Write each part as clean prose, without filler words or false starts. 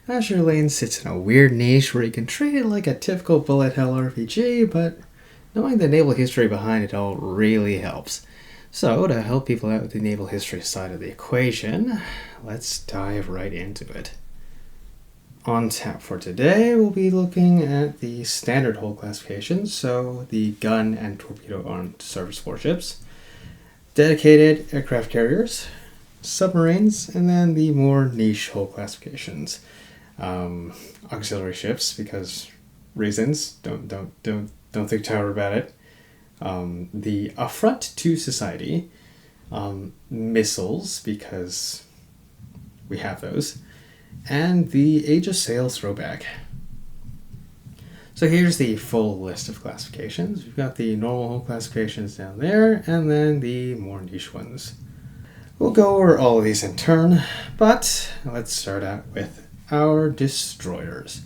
Azur Lane sits in a weird niche where you can treat it like a typical bullet hell RPG, but knowing the naval history behind it all really helps. So, to help people out with the naval history side of the equation, let's dive right into it. On tap for today, we'll be looking at the standard hull classifications, so the gun and torpedo armed surface warships, dedicated aircraft carriers, submarines, and then the more niche hull classifications. Auxiliary ships, because reasons. Don't think tower about it. The affront to society. Missiles, because we have those. And the Age of Sail throwback. So here's the full list of classifications. We've got the normal hull classifications down there, and then the more niche ones. We'll go over all of these in turn, but let's start out with our destroyers.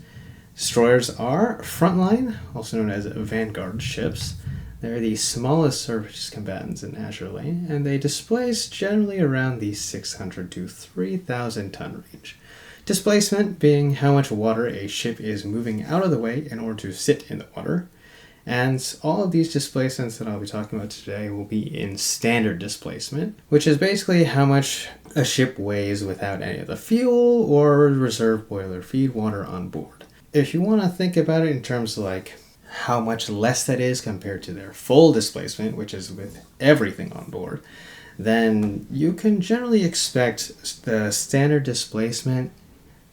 Destroyers are frontline, also known as vanguard ships. They're the smallest surface combatants in Azur Lane, and they displace generally around the 600 to 3,000 ton range. Displacement being how much water a ship is moving out of the way in order to sit in the water. And all of these displacements that I'll be talking about today will be in standard displacement, which is basically how much a ship weighs without any of the fuel or reserve boiler feed water on board. If you want to think about it in terms of like how much less that is compared to their full displacement, which is with everything on board, then you can generally expect the standard displacement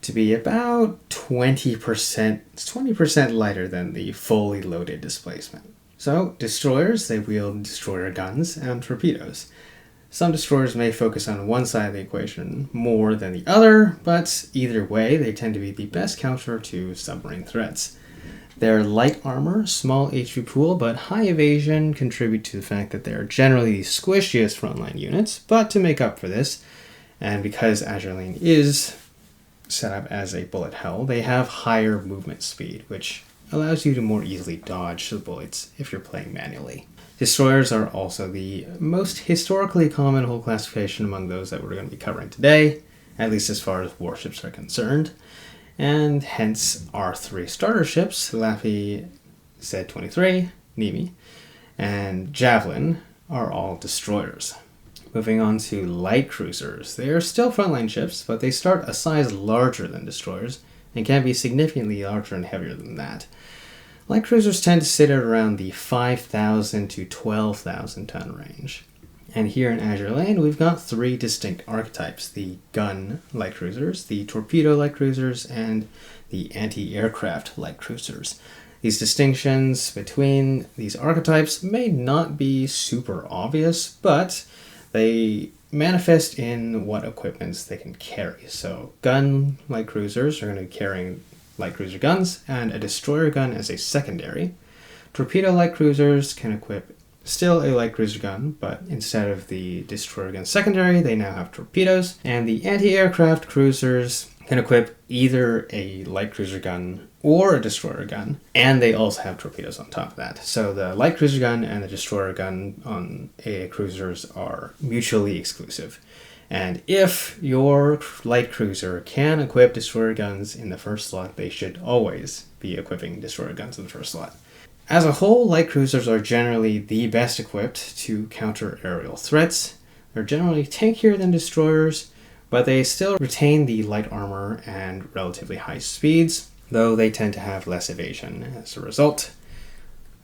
to be about 20% lighter than the fully loaded displacement. So, destroyers, they wield destroyer guns and torpedoes. Some destroyers may focus on one side of the equation more than the other, but either way, they tend to be the best counter to submarine threats. Their light armor, small HP pool, but high evasion contribute to the fact that they're generally the squishiest frontline units, but to make up for this, and because Azur Lane is set up as a bullet hell, they have higher movement speed, which allows you to more easily dodge the bullets if you're playing manually. Destroyers are also the most historically common hull classification among those that we're going to be covering today, at least as far as warships are concerned, and hence our three starter ships, Laffy, Z-23, Nemi, and Javelin, are all destroyers. Moving on to light cruisers. They are still frontline ships, but they start a size larger than destroyers and can be significantly larger and heavier than that. Light cruisers tend to sit at around the 5,000 to 12,000 ton range. And here in Azur Lane, we've got three distinct archetypes: the gun light cruisers, the torpedo light cruisers, and the anti-aircraft light cruisers. These distinctions between these archetypes may not be super obvious, but they manifest in what equipments they can carry. So gun light cruisers are going to be carrying light cruiser guns and a destroyer gun as a secondary. Torpedo light cruisers can equip still a light cruiser gun, but instead of the destroyer gun secondary, they now have torpedoes. And the anti-aircraft cruisers can equip either a light cruiser gun or a destroyer gun, and they also have torpedoes on top of that. So the light cruiser gun and the destroyer gun on AA cruisers are mutually exclusive. And if your light cruiser can equip destroyer guns in the first slot, they should always be equipping destroyer guns in the first slot. As a whole, light cruisers are generally the best equipped to counter aerial threats. They're generally tankier than destroyers, but they still retain the light armor and relatively high speeds, though they tend to have less evasion as a result.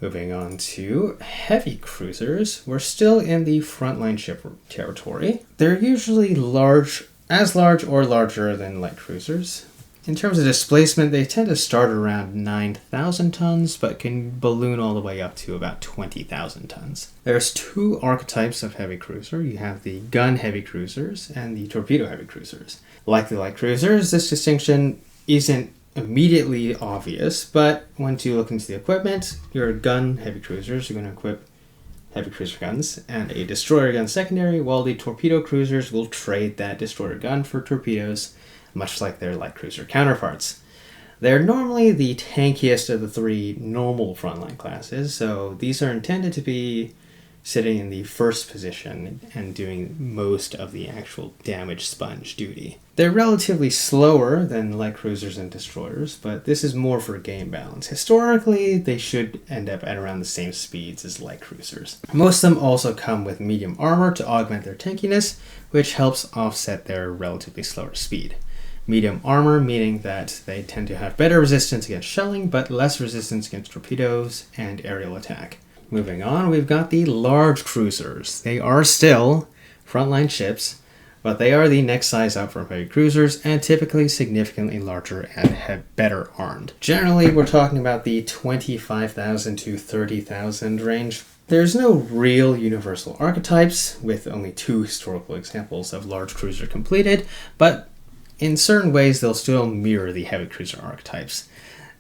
Moving on to heavy cruisers, we're still in the frontline ship territory. They're usually large or larger than light cruisers. In terms of displacement, they tend to start around 9,000 tons, but can balloon all the way up to about 20,000 tons. There's two archetypes of heavy cruiser. You have the gun heavy cruisers and the torpedo heavy cruisers. Like the light cruisers, this distinction isn't immediately obvious, but once you look into the equipment, your gun heavy cruisers are going to equip heavy cruiser guns and a destroyer gun secondary, while the torpedo cruisers will trade that destroyer gun for torpedoes, much like their light cruiser counterparts. They're normally the tankiest of the three normal frontline classes, so these are intended to be sitting in the first position and doing most of the actual damage sponge duty. They're relatively slower than light cruisers and destroyers, but this is more for game balance. Historically, they should end up at around the same speeds as light cruisers. Most of them also come with medium armor to augment their tankiness, which helps offset their relatively slower speed. Medium armor meaning that they tend to have better resistance against shelling, but less resistance against torpedoes and aerial attack. Moving on, we've got the large cruisers. They are still frontline ships, but they are the next size up from heavy cruisers and typically significantly larger and better armed. Generally, we're talking about the 25,000 to 30,000 range. There's no real universal archetypes, with only 2 historical examples of large cruiser completed, but in certain ways they'll still mirror the heavy cruiser archetypes.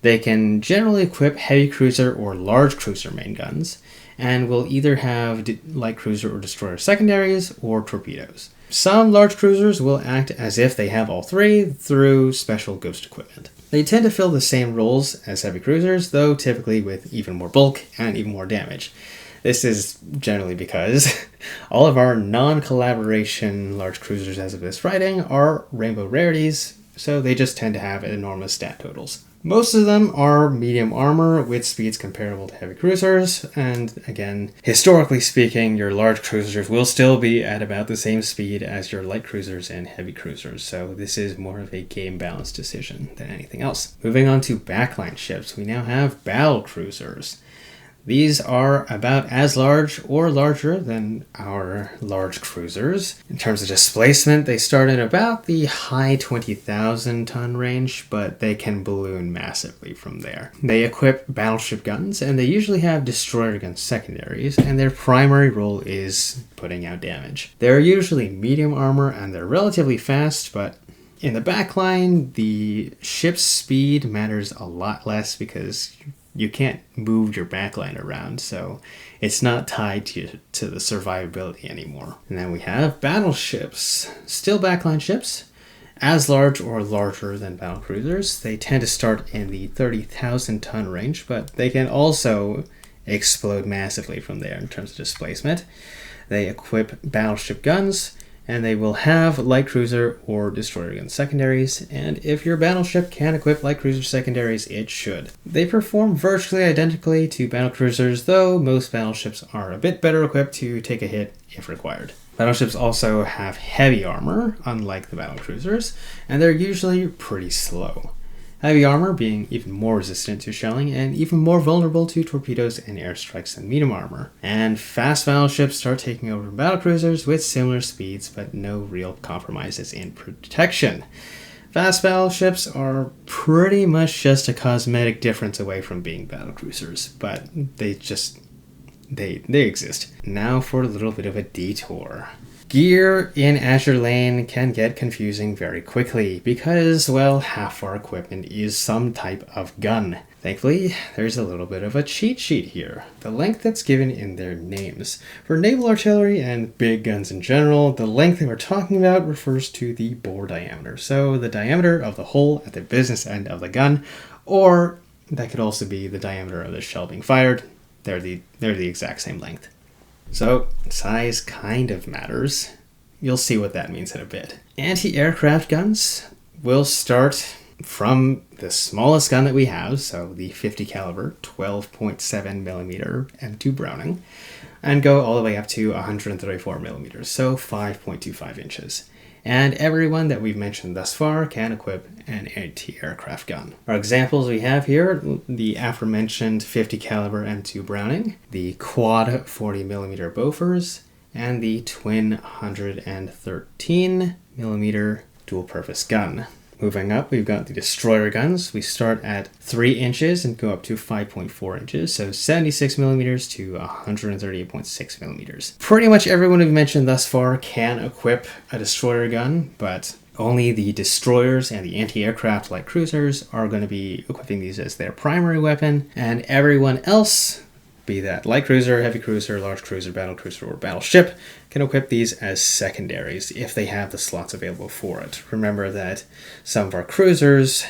They can generally equip heavy cruiser or large cruiser main guns, and will either have light cruiser or destroyer secondaries or torpedoes. Some large cruisers will act as if they have all 3 through special ghost equipment. They tend to fill the same roles as heavy cruisers, though typically with even more bulk and even more damage. This is generally because all of our non-collaboration large cruisers as of this writing are rainbow rarities, so they just tend to have enormous stat totals. Most of them are medium armor with speeds comparable to heavy cruisers, and again, historically speaking, your large cruisers will still be at about the same speed as your light cruisers and heavy cruisers, so this is more of a game balance decision than anything else. Moving on to backline ships, we now have battle cruisers. These are about as large or larger than our large cruisers. In terms of displacement, they start in about the high 20,000 ton range, but they can balloon massively from there. They equip battleship guns, and they usually have destroyer gun secondaries, and their primary role is putting out damage. They're usually medium armor, and they're relatively fast, but in the backline, the ship's speed matters a lot less because you can't move your backline around, so it's not tied to the survivability anymore. And then we have battleships. Still backline ships, as large or larger than battle cruisers. They tend to start in the 30,000 ton range, but they can also explode massively from there in terms of displacement. They equip battleship guns, and they will have light cruiser or destroyer gun secondaries, and if your battleship can equip light cruiser secondaries, it should. They perform virtually identically to battle cruisers, though most battleships are a bit better equipped to take a hit if required. Battleships also have heavy armor, unlike the battle cruisers, and they're usually pretty slow. Heavy armor being even more resistant to shelling and even more vulnerable to torpedoes and airstrikes than medium armor. And fast battleships start taking over battle cruisers with similar speeds but no real compromises in protection. Fast battleships are pretty much just a cosmetic difference away from being battle cruisers, but they exist. Now for a little bit of a detour. Gear in Azur Lane can get confusing very quickly because, well, half our equipment is some type of gun. Thankfully, there's a little bit of a cheat sheet here. The length that's given in their names. For naval artillery and big guns in general, the length that we're talking about refers to the bore diameter. So the diameter of the hole at the business end of the gun, or that could also be the diameter of the shell being fired. They're the exact same length. So, size kind of matters. You'll see what that means in a bit. Anti-aircraft guns will start from the smallest gun that we have, so the 50 caliber 12.7 millimeter M2 Browning, and go all the way up to 134 millimeters, so 5.25 inches. And everyone that we've mentioned thus far can equip an anti-aircraft gun. Our examples we have here, the aforementioned 50 caliber M2 Browning, the quad 40mm Bofors, and the twin 113mm dual-purpose gun. Moving up, we've got the destroyer guns. We start at 3 inches and go up to 5.4 inches, so 76 millimeters to 138.6 millimeters. Pretty much everyone we've mentioned thus far can equip a destroyer gun, but only the destroyers and the anti-aircraft light cruisers are going to be equipping these as their primary weapon, and everyone else, be that light cruiser, heavy cruiser, large cruiser, battle cruiser, or battleship, can equip these as secondaries if they have the slots available for it. Remember that some of our cruisers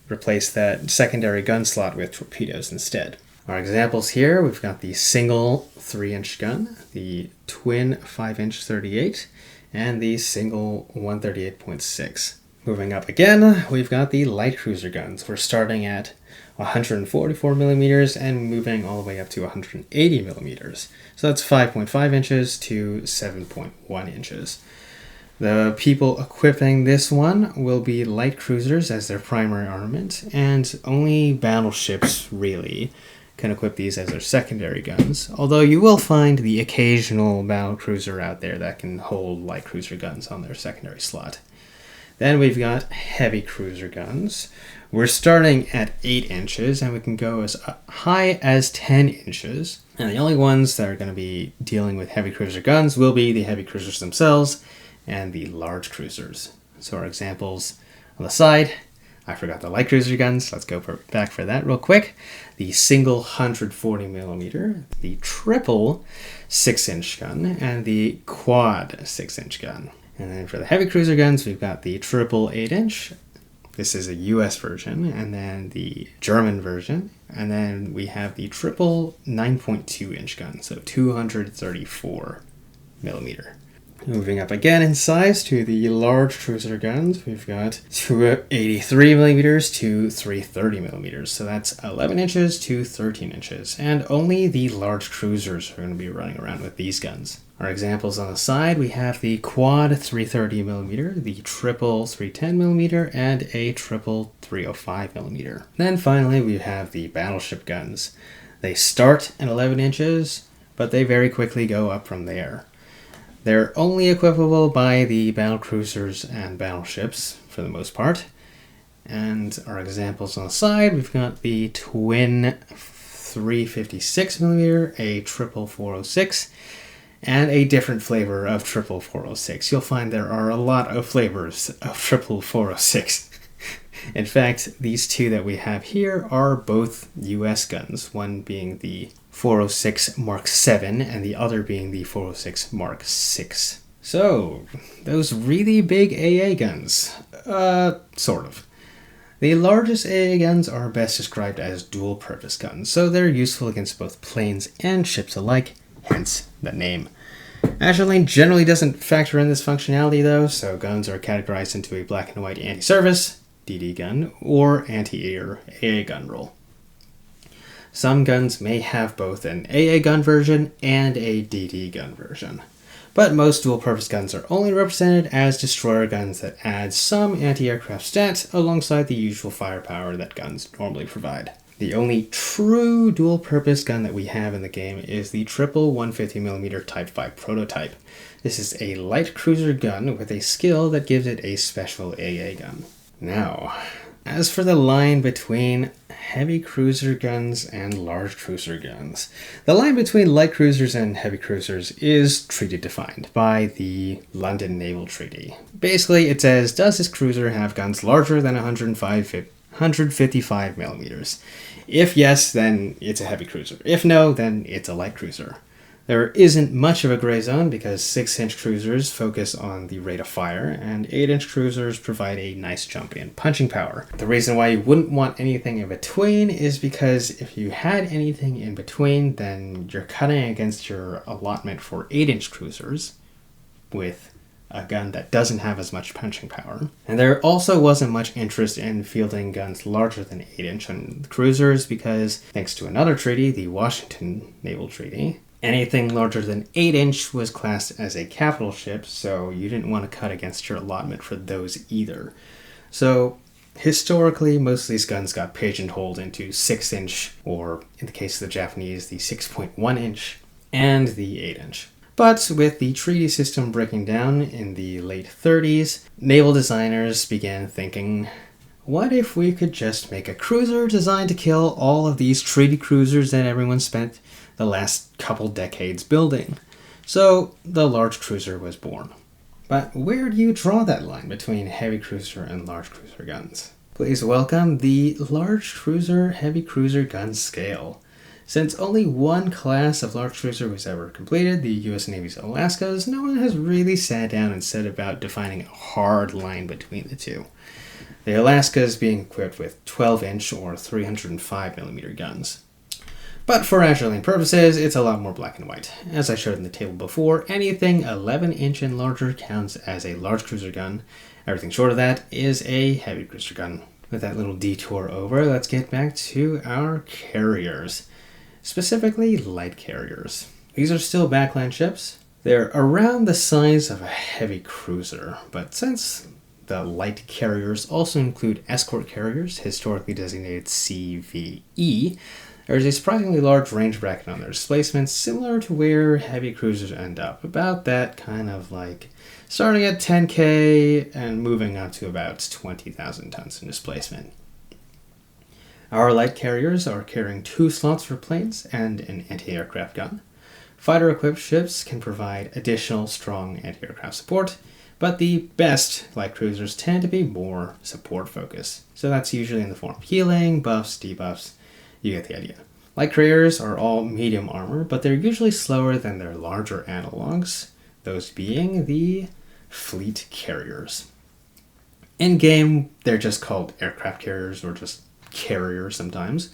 replace that secondary gun slot with torpedoes instead. Our examples here, we've got the single 3-inch gun, the twin 5-inch 38, and the single 138.6. Moving up again, we've got the light cruiser guns. We're starting at 144 millimeters and moving all the way up to 180 millimeters. So that's 5.5 inches to 7.1 inches. The people equipping this one will be light cruisers as their primary armament, and only battleships really can equip these as their secondary guns, although you will find the occasional battle cruiser out there that can hold light cruiser guns on their secondary slot. Then we've got heavy cruiser guns. We're starting at 8 inches, and we can go as high as 10 inches. And the only ones that are going to be dealing with heavy cruiser guns will be the heavy cruisers themselves and the large cruisers. So our examples on the side, I forgot the light cruiser guns. Let's go back for that real quick. The single 140 millimeter, the triple 6-inch gun, and the quad 6-inch gun. And then for the heavy cruiser guns, we've got the triple 8-inch. This is a US version, and then the German version. And then we have the triple 9.2-inch gun, so 234 millimeter. Moving up again in size to the large cruiser guns, we've got 283 millimeters to 330 millimeters. So that's 11 inches to 13 inches. And only the large cruisers are going to be running around with these guns. Our examples on the side, we have the quad 330 millimeter, the triple 310 millimeter, and a triple 305 millimeter. Then finally, we have the battleship guns. They start at 11 inches, but they very quickly go up from there. They're only equipable by the battle cruisers and battleships for the most part. And our examples on the side, we've got the twin 356 millimeter, a triple 406, and a different flavor of triple 406. You'll find there are a lot of flavors of triple 406. In fact, these two that we have here are both US guns, one being the 406 Mark 7 and the other being the 406 Mark 6. So, those really big AA guns. Sort of. The largest AA guns are best described as dual-purpose guns, so they're useful against both planes and ships alike, hence the name. Azur Lane generally doesn't factor in this functionality though, so guns are categorized into a black and white anti-service, DD gun, or anti-air AA gun role. Some guns may have both an AA gun version and a DD gun version, but most dual-purpose guns are only represented as destroyer guns that add some anti-aircraft stats alongside the usual firepower that guns normally provide. The only true dual-purpose gun that we have in the game is the triple 150mm Type 5 prototype. This is a light cruiser gun with a skill that gives it a special AA gun. Now, as for the line between heavy cruiser guns and large cruiser guns, the line between light cruisers and heavy cruisers is treaty defined by the London Naval Treaty. Basically, it says, does this cruiser have guns larger than 155 millimeters? If yes, then it's a heavy cruiser. If no, then it's a light cruiser. There isn't much of a gray zone because 6-inch cruisers focus on the rate of fire, and 8-inch cruisers provide a nice jump in punching power. The reason why you wouldn't want anything in between is because if you had anything in between, then you're cutting against your allotment for 8-inch cruisers with a gun that doesn't have as much punching power. And there also wasn't much interest in fielding guns larger than 8-inch on cruisers because, thanks to another treaty, the Washington Naval Treaty, anything larger than 8-inch was classed as a capital ship, so you didn't want to cut against your allotment for those either. So, historically, most of these guns got pigeonholed into 6-inch, or in the case of the Japanese, the 6.1-inch, and the 8-inch. But with the treaty system breaking down in the late 30s, naval designers began thinking, what if we could just make a cruiser designed to kill all of these treaty cruisers that everyone spent the last couple decades building? So the large cruiser was born. But where do you draw that line between heavy cruiser and large cruiser guns? Please welcome the large cruiser heavy cruiser gun scale. Since only one class of large cruiser was ever completed, the US Navy's Alaskas, no one has really sat down and set about defining a hard line between the two. The Alaska is being equipped with 12-inch or 305mm guns. But for Azur Lane purposes, it's a lot more black and white. As I showed in the table before, anything 11-inch and larger counts as a large cruiser gun. Everything short of that is a heavy cruiser gun. With that little detour over, let's get back to our carriers. Specifically, light carriers. These are still backline ships. They're around the size of a heavy cruiser, but since the light carriers also include escort carriers, historically designated CVE, there's a surprisingly large range bracket on their displacements, similar to where heavy cruisers end up. About that kind of like starting at 10K and moving up to about 20,000 tons in displacement. Our light carriers are carrying 2 slots for planes and an anti-aircraft gun. Fighter-equipped ships can provide additional strong anti-aircraft support, but the best light cruisers tend to be more support-focused. So that's usually in the form of healing, buffs, debuffs. You get the idea. Light carriers are all medium armor, but they're usually slower than their larger analogs, those being the fleet carriers. In-game, they're just called aircraft carriers or just carriers sometimes,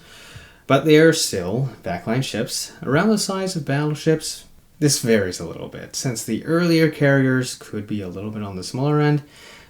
but they are still backline ships around the size of battleships. This varies a little bit, since the earlier carriers could be a little bit on the smaller end,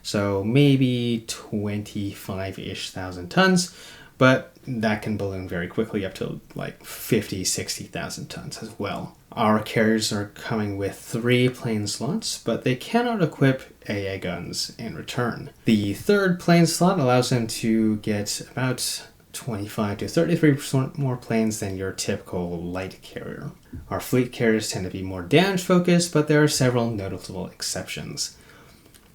so maybe 25-ish thousand tons, but that can balloon very quickly up to like 50, 60,000 tons as well. Our carriers are coming with 3 plane slots, but they cannot equip AA guns in return. The 3rd plane slot allows them to get about 25 to 33% more planes than your typical light carrier. Our fleet carriers tend to be more damage focused, but there are several notable exceptions.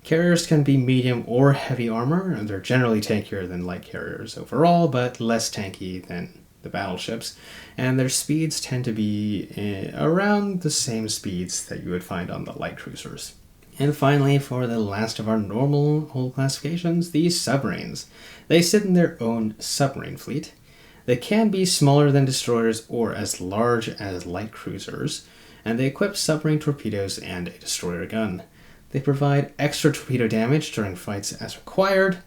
Carriers can be medium or heavy armor, and they're generally tankier than light carriers overall, but less tanky than the battleships, and their speeds tend to be around the same speeds that you would find on the light cruisers. And finally, for the last of our normal hull classifications, the submarines. They sit in their own submarine fleet. They can be smaller than destroyers or as large as light cruisers, and they equip submarine torpedoes and a destroyer gun. They provide extra torpedo damage during fights as required.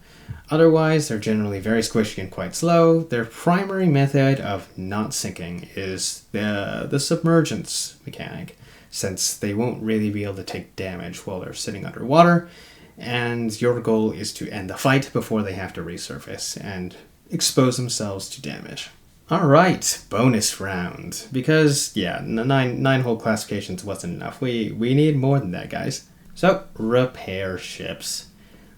Otherwise, they're generally very squishy and quite slow. Their primary method of not sinking is the submergence mechanic, since they won't really be able to take damage while they're sitting underwater, and your goal is to end the fight before they have to resurface and expose themselves to damage. Alright, bonus round. Because, yeah, 9 hull classifications wasn't enough. We need more than that, guys. So, repair ships.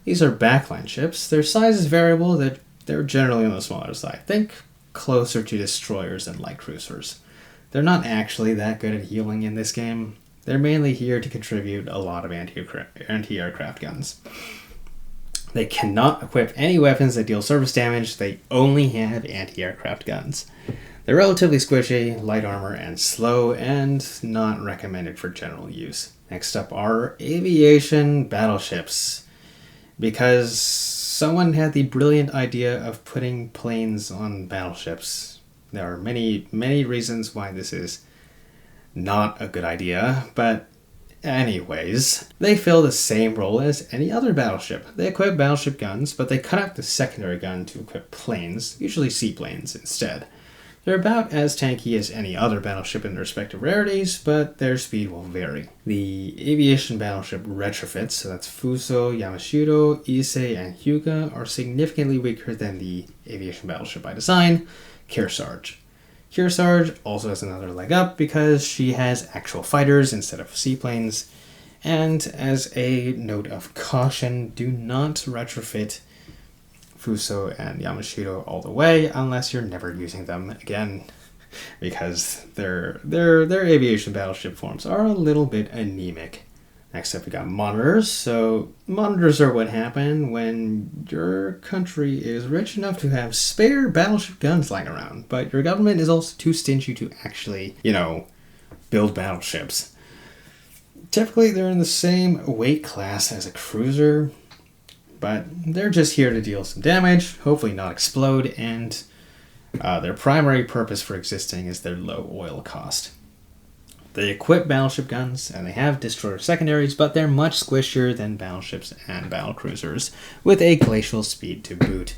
These are backline ships. Their size is variable. They're generally on the smaller side. Think closer to destroyers than light cruisers. They're not actually that good at healing in this game. They're mainly here to contribute a lot of anti-aircraft guns. They cannot equip any weapons that deal surface damage. They only have anti-aircraft guns. They're relatively squishy, light armor, and slow, and not recommended for general use. Next up are aviation battleships. Because someone had the brilliant idea of putting planes on battleships. There are many, many reasons why this is not a good idea, but anyways, they fill the same role as any other battleship. They equip battleship guns, but they cut out the secondary gun to equip planes, usually seaplanes instead. They're about as tanky as any other battleship in their respective rarities, but their speed will vary. The aviation battleship retrofits, so that's Fuso, Yamashiro, Issei, and Hyuga, are significantly weaker than the aviation battleship by design, Kearsarge. Kearsarge also has another leg up because she has actual fighters instead of seaplanes, and as a note of caution, do not retrofit Fuso and Yamashiro all the way unless you're never using them again, because their aviation battleship forms are a little bit anemic. Next up we got monitors. So monitors are what happen when your country is rich enough to have spare battleship guns lying around, but your government is also too stingy to actually, build battleships. Typically they're in the same weight class as a cruiser, but they're just here to deal some damage, hopefully not explode, and their primary purpose for existing is their low oil cost. They equip battleship guns, and they have destroyer secondaries, but they're much squishier than battleships and battlecruisers, with a glacial speed to boot.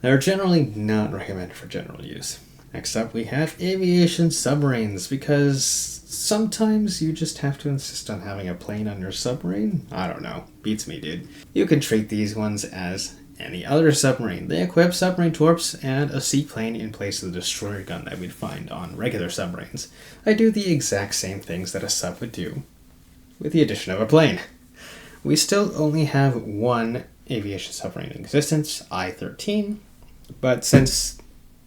They're generally not recommended for general use. Next up, we have aviation submarines, because sometimes you just have to insist on having a plane on your submarine. I don't know. Beats me, dude. You can treat these ones as any other submarine. They equip submarine torps and a seaplane in place of the destroyer gun that we'd find on regular submarines. I do the exact same things that a sub would do, with the addition of a plane. We still only have one aviation submarine in existence, I-13, but since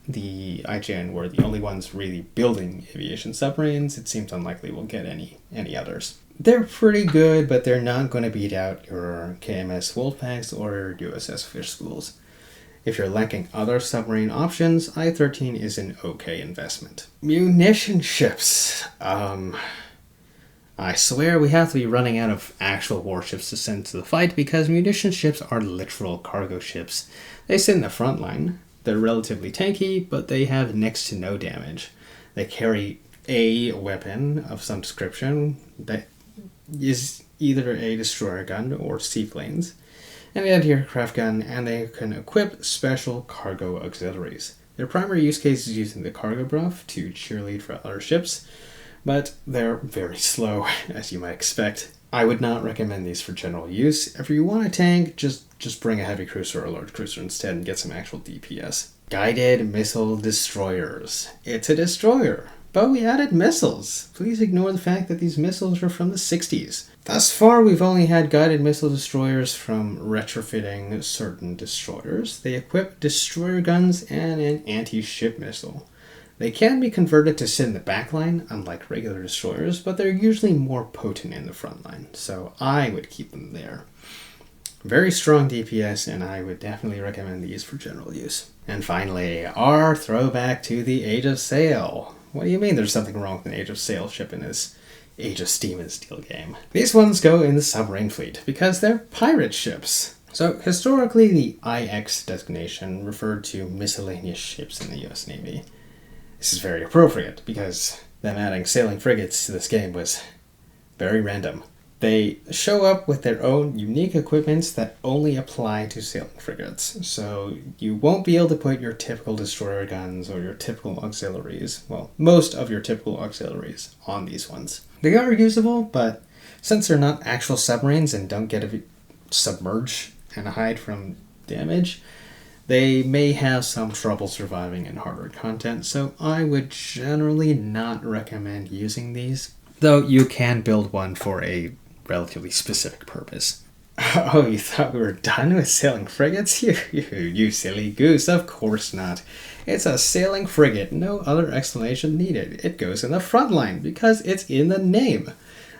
the IGN were the only ones really building aviation submarines, it seems unlikely we'll get any others. They're pretty good, but they're not going to beat out your KMS Wolfpacks or your USS Fish Schools. If you're lacking other submarine options, I-13 is an okay investment. Munition ships. I swear we have to be running out of actual warships to send to the fight, because munition ships are literal cargo ships. They sit in the front line. They're relatively tanky, but they have next to no damage. They carry a weapon of some description that is either a destroyer gun or seaplanes, an anti-aircraft gun, and they can equip special cargo auxiliaries. Their primary use case is using the cargo buff to cheerlead for other ships, but they're very slow, as you might expect. I would not recommend these for general use. If you want a tank, just bring a heavy cruiser or a large cruiser instead and get some actual DPS. Guided missile destroyers. It's a destroyer, but we added missiles. Please ignore the fact that these missiles are from the 60s. Thus far, we've only had guided missile destroyers from retrofitting certain destroyers. They equip destroyer guns and an anti-ship missile. They can be converted to sit in the back line, unlike regular destroyers, but they're usually more potent in the front line, so I would keep them there. Very strong DPS, and I would definitely recommend these for general use. And finally, our throwback to the Age of Sail. What do you mean there's something wrong with an Age of Sail ship in this Age of Steam and Steel game? These ones go in the submarine fleet, because they're pirate ships. So, historically, the IX designation referred to miscellaneous ships in the US Navy. This is very appropriate, because them adding sailing frigates to this game was very random. They show up with their own unique equipments that only apply to sailing frigates, so you won't be able to put your typical destroyer guns or your typical auxiliaries, well, most of your typical auxiliaries, on these ones. They are usable, but since they're not actual submarines and don't get to submerge and hide from damage, they may have some trouble surviving in harder content, so I would generally not recommend using these, though you can build one for a relatively specific purpose. Oh, you thought we were done with sailing frigates? You silly goose, of course not. It's a sailing frigate, no other explanation needed. It goes in the front line, because it's in the name.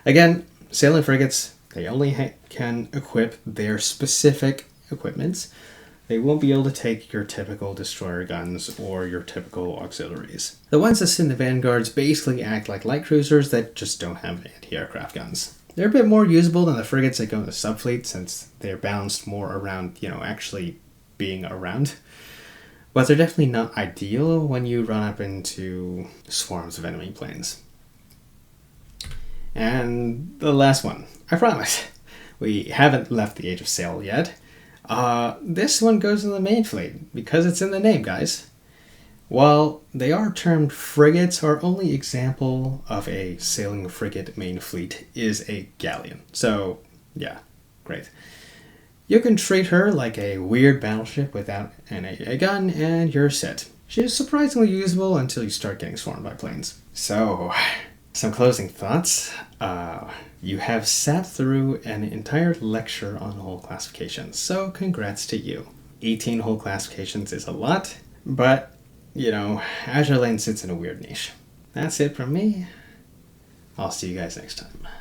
Again, sailing frigates, they only can equip their specific equipments. They won't be able to take your typical destroyer guns or your typical auxiliaries. The ones that sit in the vanguards basically act like light cruisers that just don't have anti-aircraft guns. They're a bit more usable than the frigates that go in the subfleet, since they're balanced more around, actually being around. But they're definitely not ideal when you run up into swarms of enemy planes. And the last one, I promise. We haven't left the Age of Sail yet. This one goes in the main fleet, because it's in the name, guys. While they are termed frigates, our only example of a sailing frigate main fleet is a galleon. So, yeah, great. You can treat her like a weird battleship without a gun, and you're set. She is surprisingly usable until you start getting swarmed by planes. So, some closing thoughts. You have sat through an entire lecture on hull classifications, so congrats to you. 18 hull classifications is a lot, but, Azur Lane sits in a weird niche. That's it from me. I'll see you guys next time.